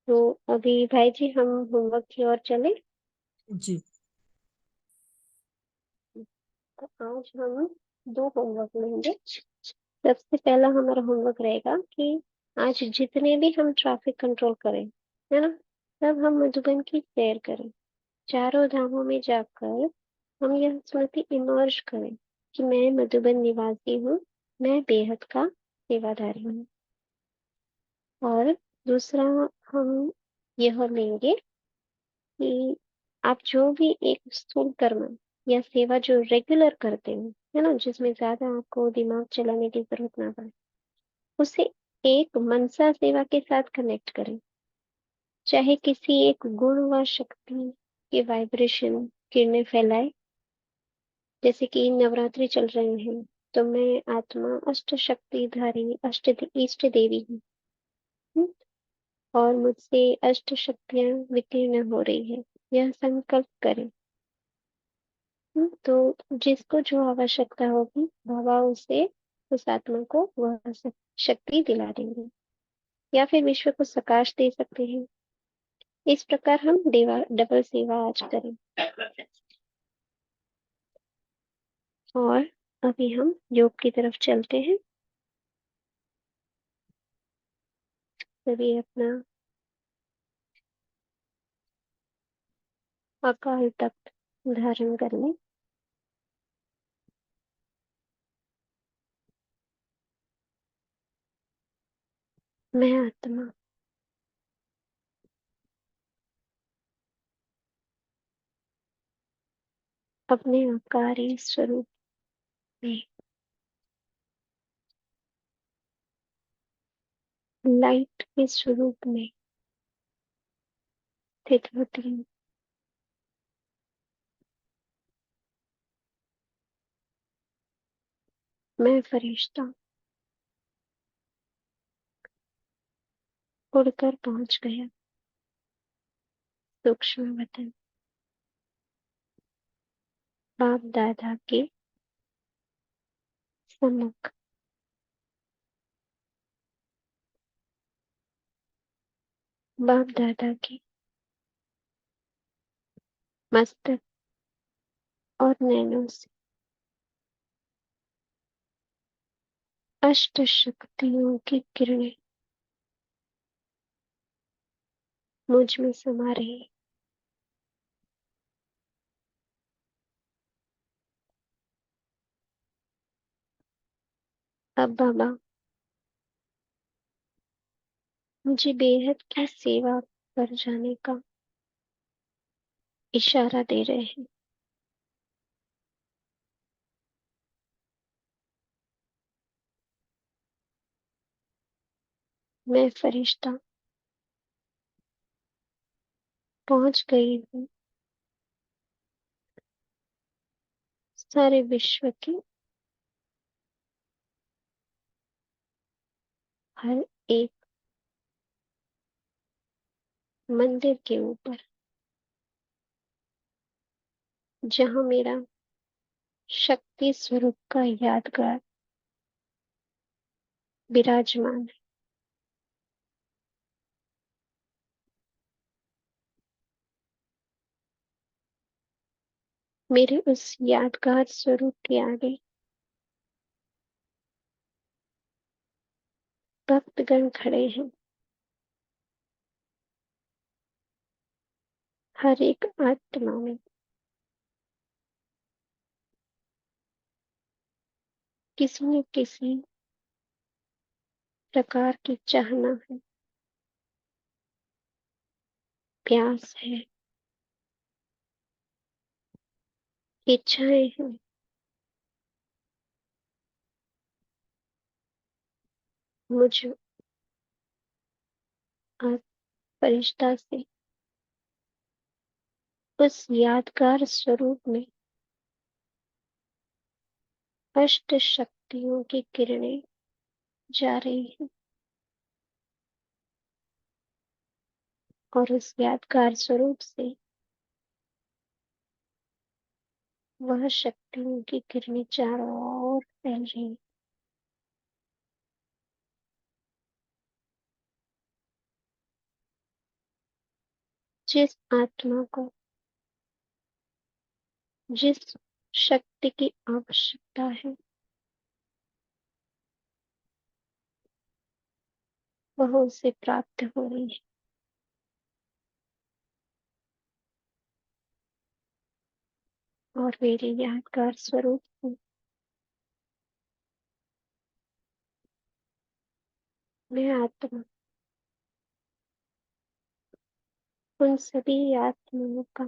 तो अभी भाई जी हम होमवर्क की ओर चले। जी। तो आज हम 2 होमवर्क लेंगे। सबसे पहला हमारा होमवर्क रहेगा कि आज जितने भी हम ट्रैफिक कंट्रोल करें, है ना? सब हम मधुबन की सैर करें। चारों धामों में जाकर हम यह स्मृति इमर्ज करें कि मैं मधुबन निवासी हूँ, मैं बेहद का सेवाधारी हूँ। और दूसरा हम यह लेंगे कि आप जो भी एक स्थूल कर्म या सेवा जो रेगुलर करते हो, है ना, जिसमें ज्यादा आपको दिमाग चलाने की जरूरत ना पड़े, उसे एक मनसा सेवा के साथ कनेक्ट करें। चाहे किसी एक गुण व शक्ति के वाइब्रेशन किरणें फैलाए। जैसे कि नवरात्रि चल रहे हैं, तो मैं आत्मा अष्ट शक्तिधारी इष्ट देवी हूँ, हम्म, और मुझसे अष्ट शक्तियां विकीर्ण हो रही है, यह संकल्प करें। तो जिसको जो आवश्यकता होगी बाबा उसे उस आत्मा को वह शक्ति दिला देंगे, या फिर विश्व को प्रकाश दे सकते हैं। इस प्रकार हम डबल सेवा आज करें। और अभी हम योग की तरफ चलते हैं। सभी अपना अकाल तख्त धारण कर लें। मैं आत्मा अपने आकारी स्वरूप में लाइट के स्वरूप में स्थित होती हूँ। मैं फरिश्ता उड़कर पहुंच गया सूक्ष्म वतन, बाप दादा के सम्मुख। बाप दादा के मस्तक और नैनों से अष्ट शक्तियों की किरणें मुझ में समा रही। अब बाबा मुझे बेहद की सेवा कर जाने का इशारा दे रहे हैं। मैं फरिश्ता पहुंच गई हूँ सारे विश्व के हर एक मंदिर के ऊपर, जहां मेरा शक्ति स्वरूप का यादगार विराजमान है। मेरे उस यादगार स्वरूप के आगे भक्तगण खड़े हैं। हर एक आत्मा में किसी न किसी प्रकार की चाहना है, प्यास है, इच्छाएं हैं। मुझ फरिश्ता से उस यादगार स्वरूप में अष्ट शक्तियों की किरणें जा रही हैं। और उस यादगार स्वरूप से वह शक्तियों की किरणें चारों ओर फैल रही। जिस आत्मा को जिस शक्ति की आवश्यकता है वह उसे प्राप्त हो रही है। और मेरे यादगार स्वरूप से मैं आत्मा उन सभी आत्माओं का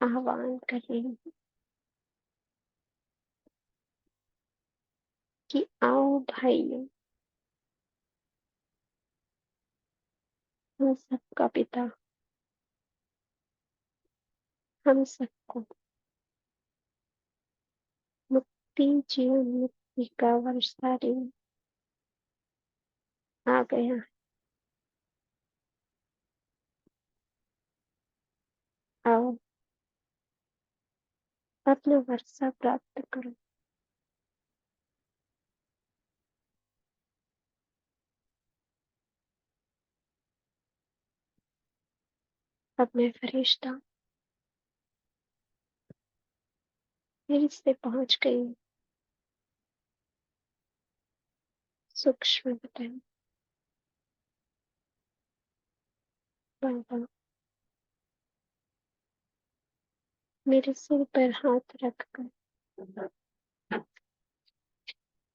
आह्वान कर रही हूँ कि आओ भाइयों, हम सबका पिता हम सबको मुक्ति जीवन मुक्ति का वर्षारी आ गया है। आओ अपना वर्षा प्राप्त करो। अब मैं फरिश्ता फिर से पहुंच गई हूँ सूक्ष्म बदन। बाबा मेरे सिर पर हाथ रखकर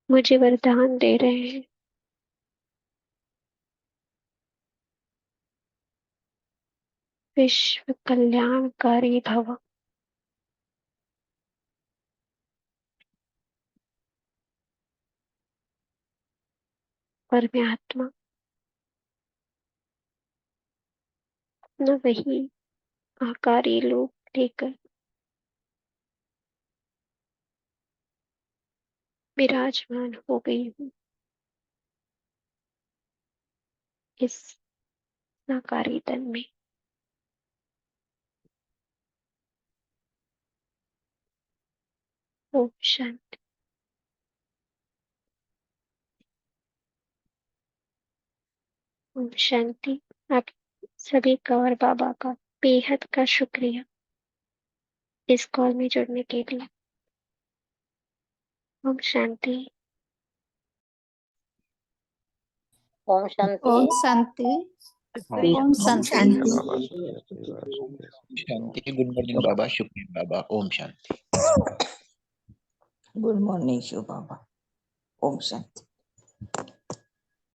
मुझे वरदान दे रहे हैं। विश्व कल्याणकारी भव। और मैं आत्मा अपना वही आकारी रूप लेकर विराजमान हो गई हूँ इस साकारी तन में। ओम शांति। ओम शांति। आप सभी का और बाबा का बेहद का शुक्रिया इस कॉल में जुड़ने के लिए। ओम शांति। ओम शांति। ओम शांति। ओम शांति। बाबा शांति। गुड मॉर्निंग बाबा। शुक्रिया बाबा। ओम शांति। गुड मॉर्निंग शिव बाबा। ओम शांति।